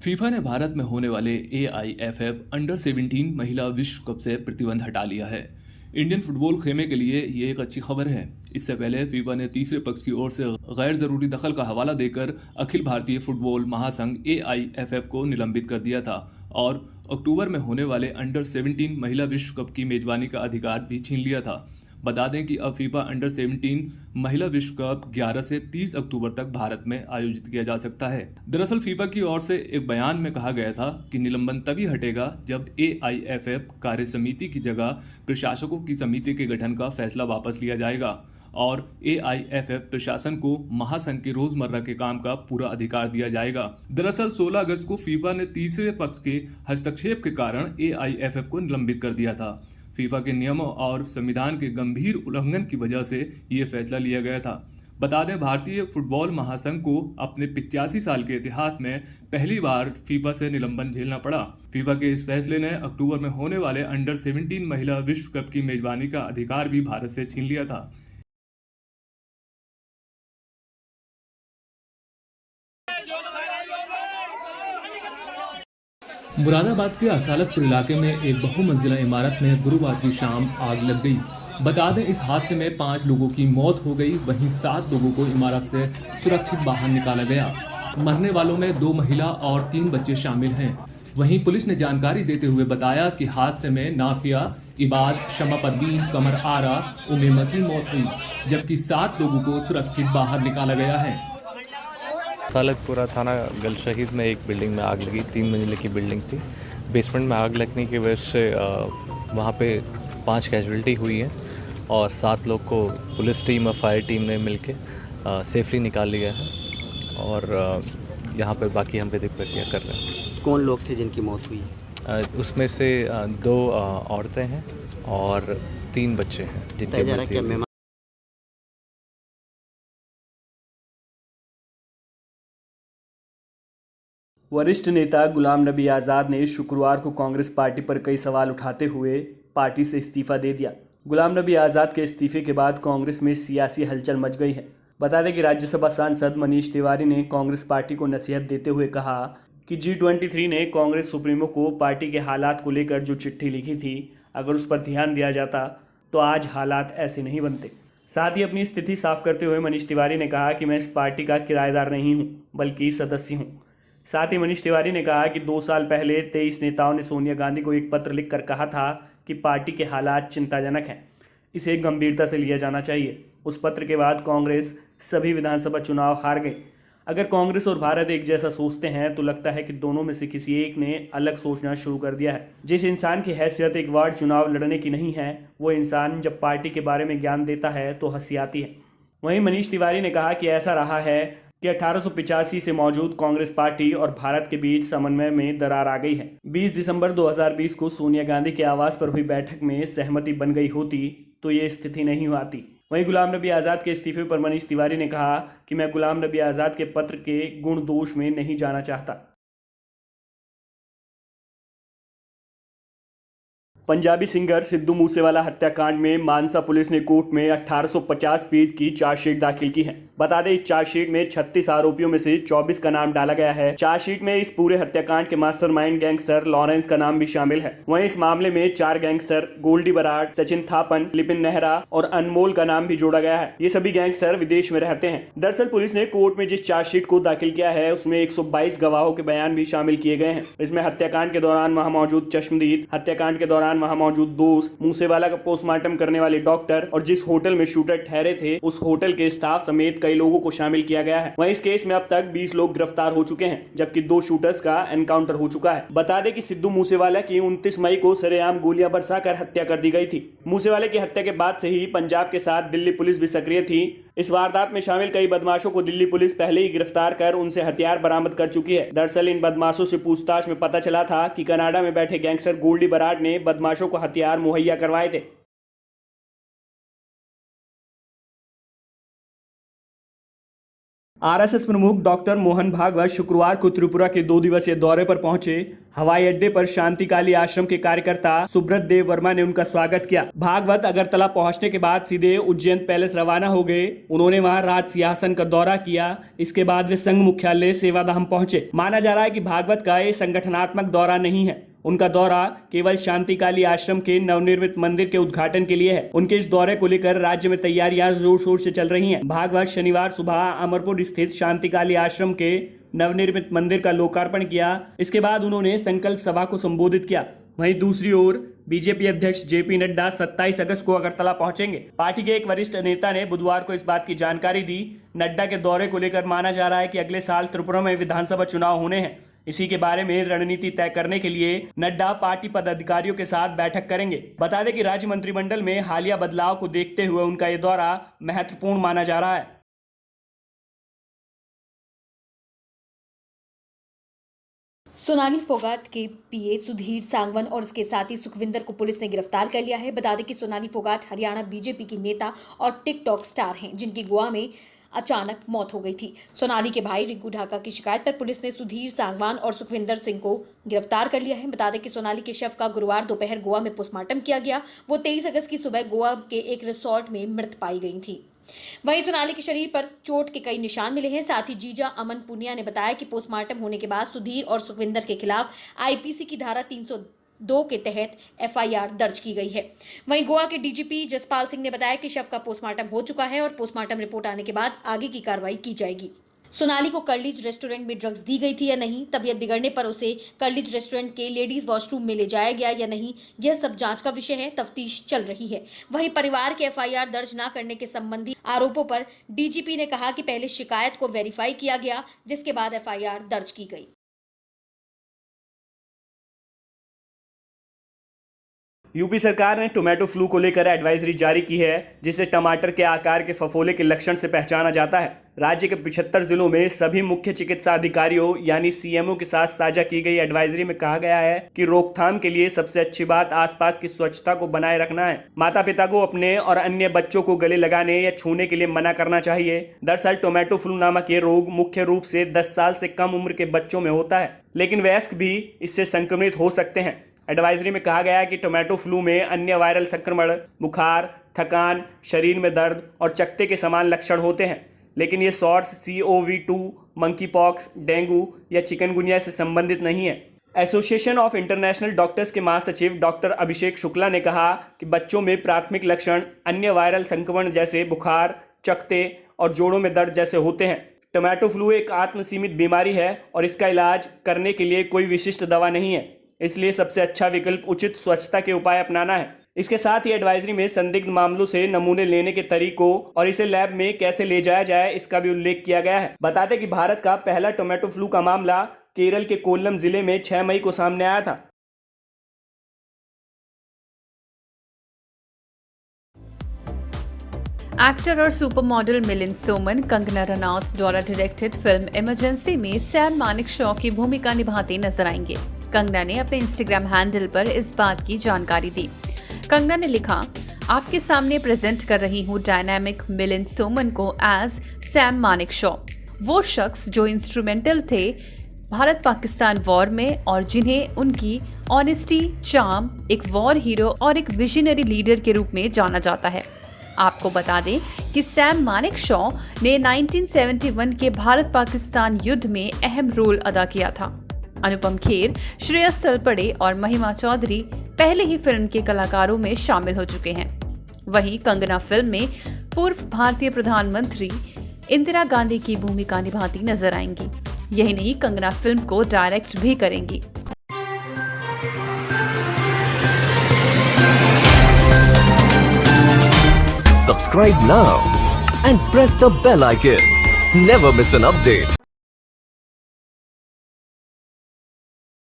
FIFA ने भारत में होने वाले AIFF अंडर 17 महिला विश्व कप से प्रतिबंध हटा लिया है। इंडियन फुटबॉल खेमे के लिए ये एक अच्छी खबर है। इससे पहले फीफा ने तीसरे पक्ष की ओर से गैर जरूरी दखल का हवाला देकर अखिल भारतीय फुटबॉल महासंघ AIFF को निलंबित कर दिया था और अक्टूबर में होने वाले अंडर 17 महिला विश्व कप की मेजबानी का अधिकार भी छीन लिया था। बता दें कि अब फीफा अंडर 17 महिला विश्व कप 11 से 30 अक्टूबर तक भारत में आयोजित किया जा सकता है। दरअसल फीफा की ओर से एक बयान में कहा गया था कि निलंबन तभी हटेगा जब AIFF कार्य समिति की जगह प्रशासकों की समिति के गठन का फैसला वापस लिया जाएगा और AIFF प्रशासन को महासंघ के रोजमर्रा के काम का पूरा अधिकार दिया जाएगा। दरअसल 16 अगस्त को फीफा ने तीसरे पक्ष के हस्तक्षेप के कारण AIFF को निलंबित कर दिया था। फीफा के नियमों और संविधान के गंभीर उल्लंघन की वजह से ये फैसला लिया गया था। बता दें, भारतीय फुटबॉल महासंघ को अपने 85 साल के इतिहास में पहली बार फीफा से निलंबन झेलना पड़ा। फीफा के इस फैसले ने अक्टूबर में होने वाले अंडर 17 महिला विश्व कप की मेजबानी का अधिकार भी भारत से छीन लिया था। मुरादाबाद के असालतपुर इलाके में एक बहुमंजिला इमारत में गुरुवार की शाम आग लग गई। बता दें, इस हादसे में 5 लोगों की मौत हो गई, वहीं 7 लोगों को इमारत से सुरक्षित बाहर निकाला गया। मरने वालों में 2 महिला और 3 बच्चे शामिल हैं। वहीं पुलिस ने जानकारी देते हुए बताया कि हादसे में नाफिया, इबाद, शमा परवीन, कमर आरा, उमेमा की मौत हुई, जबकि 7 लोगों को सुरक्षित बाहर निकाला गया है। सालतपुरा थाना गल शहीद में एक बिल्डिंग में आग लगी। 3 मंजिले की बिल्डिंग थी। बेसमेंट में आग लगने की वजह से वहाँ पे 5 कैजुअल्टी हुई है और 7 लोग को पुलिस टीम और फायर टीम ने मिलके सेफली निकाल लिया है और यहाँ पर बाकी हम विधिक प्रक्रिया कर रहे हैं। कौन लोग थे जिनकी मौत हुई? उसमें से 2 औरतें हैं और 3 बच्चे हैं जिनकी मौत हुई। वरिष्ठ नेता गुलाम नबी आज़ाद ने शुक्रवार को कांग्रेस पार्टी पर कई सवाल उठाते हुए पार्टी से इस्तीफा दे दिया। गुलाम नबी आज़ाद के इस्तीफे के बाद कांग्रेस में सियासी हलचल मच गई है। बता दें कि राज्यसभा सांसद मनीष तिवारी ने कांग्रेस पार्टी को नसीहत देते हुए कहा कि G23 ने कांग्रेस सुप्रीमो को पार्टी के हालात को लेकर जो चिट्ठी लिखी थी, अगर उस पर ध्यान दिया जाता तो आज हालात ऐसे नहीं बनते। साथ ही अपनी स्थिति साफ करते हुए मनीष तिवारी ने कहा कि मैं इस पार्टी का किराएदार नहीं हूँ बल्कि सदस्य हूँ। साथ ही मनीष तिवारी ने कहा कि 2 साल पहले 23 नेताओं ने सोनिया गांधी को एक पत्र लिखकर कहा था कि पार्टी के हालात चिंताजनक हैं, इसे गंभीरता से लिया जाना चाहिए। उस पत्र के बाद कांग्रेस सभी विधानसभा चुनाव हार गई। अगर कांग्रेस और भारत एक जैसा सोचते हैं तो लगता है कि दोनों में से किसी एक ने अलग सोचना शुरू कर दिया है। जिस इंसान की हैसियत एक वार्ड चुनाव लड़ने की नहीं है, वो इंसान जब पार्टी के बारे में ज्ञान देता है तो हंसी आती है। वहीं मनीष तिवारी ने कहा कि ऐसा रहा है कि 1885 से मौजूद कांग्रेस पार्टी और भारत के बीच समन्वय में दरार आ गई है। 20 दिसंबर 2020 को सोनिया गांधी के आवास पर हुई बैठक में सहमति बन गई होती तो ये स्थिति नहीं आती। वहीं गुलाम नबी आज़ाद के इस्तीफे पर मनीष तिवारी ने कहा कि मैं गुलाम नबी आज़ाद के पत्र के गुण दोष में नहीं जाना चाहता। पंजाबी सिंगर सिद्धू मूसेवाला हत्याकांड में मानसा पुलिस ने कोर्ट में 1850 पेज की चार्जशीट दाखिल की है। बता दें, इस चार्जशीट में 36 आरोपियों में से 24 का नाम डाला गया है। चार्जशीट में इस पूरे हत्याकांड के मास्टरमाइंड गैंगस्टर लॉरेंस का नाम भी शामिल है। वहीं इस मामले में 4 गैंगस्टर गोल्डी बराड़, सचिन थापन, लिपिन नेहरा और अनमोल का नाम भी जोड़ा गया है। ये सभी गैंगस्टर विदेश में रहते हैं। दरअसल पुलिस ने कोर्ट में जिस चार्जशीट को दाखिल किया है उसमें 122 गवाहों के बयान भी शामिल किए गए हैं। इसमें हत्याकांड के दौरान वहां मौजूद चश्मदीद, हत्याकांड के दौरान वहां मौजूद दोस्त, मूसेवाला का पोस्टमार्टम करने वाले डॉक्टर और जिस होटल में शूटर ठहरे थे उस होटल के स्टाफ समेत कई लोगों को शामिल किया गया है। वहीं इस केस में अब तक 20 लोग गिरफ्तार हो चुके हैं, जबकि 2 शूटर्स का एनकाउंटर हो चुका है। बता दें कि सिद्धू मूसेवाला की 29 मई को सरेआम गोलियां बरसाकर हत्या कर दी गई थी। मूसेवाले की हत्या के बाद से ही पंजाब के साथ दिल्ली पुलिस भी सक्रिय थी। इस वारदात में शामिल कई बदमाशों को दिल्ली पुलिस पहले ही गिरफ्तार कर उनसे हथियार बरामद कर चुकी है। दरअसल इन बदमाशों से पूछताछ में पता चला था कि कनाडा में बैठे गैंगस्टर गोल्डी बराड़ ने बदमाशों को हथियार मुहैया करवाए थे। आरएसएस प्रमुख डॉक्टर मोहन भागवत शुक्रवार को त्रिपुरा के 2 दिवसीय दौरे पर पहुंचे। हवाई अड्डे पर शांतिकाली आश्रम के कार्यकर्ता सुब्रत देव वर्मा ने उनका स्वागत किया। भागवत अगरतला पहुंचने के बाद सीधे उज्जैन पैलेस रवाना हो गए। उन्होंने वहां राज सिंहासन का दौरा किया। इसके बाद वे संघ मुख्यालय सेवाधाम पहुंचे। माना जा रहा है कि भागवत का ये संगठनात्मक दौरा नहीं है। उनका दौरा केवल शांतिकाली आश्रम के नवनिर्मित मंदिर के उद्घाटन के लिए है। उनके इस दौरे को लेकर राज्य में तैयारियां जोर शोर से चल रही हैं। भागवत शनिवार सुबह अमरपुर स्थित शांतिकाली आश्रम के नवनिर्मित मंदिर का लोकार्पण किया। इसके बाद उन्होंने संकल्प सभा को संबोधित किया। वहीं दूसरी ओर बीजेपी अध्यक्ष जेपी नड्डा 27 अगस्त को अगरतला पहुंचेंगे। पार्टी के एक वरिष्ठ नेता ने बुधवार को इस बात की जानकारी दी। नड्डा के दौरे को लेकर माना जा रहा है कि अगले साल त्रिपुरा में विधानसभा चुनाव होने हैं। इसी के बारे में रणनीति तय करने के लिए नड्डा पार्टी पदाधिकारियों के साथ बैठक करेंगे। बता दें कि राज्य मंत्रिमंडल में हालिया बदलाव को देखते हुए उनका ये दौरा महत्वपूर्ण माना जा रहा है। सोनाली फोगाट के पीए सुधीर सांगवान और उसके साथी सुखविंदर को पुलिस ने गिरफ्तार कर लिया है। बता दें कि सोनाली फोगाट हरियाणा बीजेपी की नेता और टिकटॉक स्टार हैं, जिनकी गोवा में अचानक मौत हो गई थी। सोनाली के भाई रिंकू ढाका की शिकायत पर पुलिस ने सुधीर सांगवान और सुखविंदर सिंह को गिरफ्तार कर लिया है। बता दें कि सोनाली के शव का गुरुवार दोपहर गोवा में पोस्टमार्टम किया गया। वो 23 अगस्त की सुबह गोवा के एक रिसोर्ट में मृत पाई गई थी। वहीं सोनाली के शरीर पर चोट के कई निशान मिले हैं। साथ ही जीजा अमन पुनिया ने बताया कि पोस्टमार्टम होने के बाद सुधीर और सुखविंदर के खिलाफ आईपीसी की धारा 302 के तहत एफआईआर दर्ज की गई है। वहीं गोवा के डीजीपी जसपाल सिंह ने बताया कि शव का पोस्टमार्टम हो चुका है और पोस्टमार्टम रिपोर्ट आने के बाद आगे की कार्रवाई की जाएगी। सोनाली को कर्लिज रेस्टोरेंट में ड्रग्स दी गई थी या नहीं, तबीयत बिगड़ने पर उसे कर्लिज रेस्टोरेंट के लेडीज वॉशरूम में ले जाया गया या नहीं, यह सब जांच का विषय है। तफ्तीश चल रही है। वहीं परिवार के एफआईआर दर्ज न करने के संबंधी आरोपों पर डीजीपी ने कहा कि पहले शिकायत को वेरीफाई किया गया, जिसके बाद एफआईआर दर्ज की गई। यूपी सरकार ने टोमेटो फ्लू को लेकर एडवाइजरी जारी की है, जिसे टमाटर के आकार के फफोले के लक्षण से पहचाना जाता है। राज्य के 75 जिलों में सभी मुख्य चिकित्सा अधिकारियों यानी सीएमओ के साथ साझा की गई एडवाइजरी में कहा गया है कि रोकथाम के लिए सबसे अच्छी बात आसपास की स्वच्छता को बनाए रखना है। माता पिता को अपने और अन्य बच्चों को गले लगाने या छूने के लिए मना करना चाहिए। दरअसल टोमेटो फ्लू नामक ये रोग मुख्य रूप से 10 साल से कम उम्र के बच्चों में होता है, लेकिन वयस्क भी इससे संक्रमित हो सकते हैं। एडवाइजरी में कहा गया है कि टोमेटो फ्लू में अन्य वायरल संक्रमण, बुखार, थकान, शरीर में दर्द और चकत्ते के समान लक्षण होते हैं, लेकिन ये swords COV2, monkey pox, dengue या चिकनगुनिया से संबंधित नहीं है। एसोसिएशन ऑफ इंटरनेशनल डॉक्टर्स के महासचिव डॉक्टर अभिषेक शुक्ला ने कहा कि बच्चों में प्राथमिक लक्षण अन्य वायरल संक्रमण जैसे बुखार, चकत्ते और जोड़ों में दर्द जैसे होते हैं। टोमेटो फ्लू एक आत्मसीमित बीमारी है और इसका इलाज करने के लिए कोई विशिष्ट दवा नहीं है, इसलिए सबसे अच्छा विकल्प उचित स्वच्छता के उपाय अपनाना है। इसके साथ ही एडवाइजरी में संदिग्ध मामलों से नमूने लेने के तरीकों और इसे लैब में कैसे ले जाया जाए इसका भी उल्लेख किया गया है। बता दें कि भारत का पहला टोमेटो फ्लू का मामला केरल के कोल्लम जिले में 6 मई को सामने आया था। एक्टर और सुपर मॉडल मिलिंद सोमन कंगना रनौत द्वारा डायरेक्टेड फिल्म इमरजेंसी में सैम मानेकशॉ की भूमिका निभाते नजर आएंगे। कंगना ने अपने इंस्टाग्राम हैंडल पर इस बात की जानकारी दी। कंगना ने लिखा, आपके सामने प्रेजेंट कर रही हूँ डायनामिक मिलिंद सोमन को एज सैम मानेकशॉ, वो शख्स जो इंस्ट्रूमेंटल थे भारत पाकिस्तान वॉर में और जिन्हें उनकी ऑनेस्टी, चार्म, एक वॉर हीरो और एक विजनरी लीडर के रूप में जाना जाता है। आपको बता दें कि सैम मानेकशॉ ने 1971 के भारत पाकिस्तान युद्ध में अहम रोल अदा किया था। अनुपम खेर, श्रेयस तलपड़े और महिमा चौधरी पहले ही फिल्म के कलाकारों में शामिल हो चुके हैं। वहीं कंगना फिल्म में पूर्व भारतीय प्रधानमंत्री इंदिरा गांधी की भूमिका निभाती नजर आएंगी। यही नहीं, कंगना फिल्म को डायरेक्ट भी करेंगी। Subscribe now and press the bell icon. Never miss an update.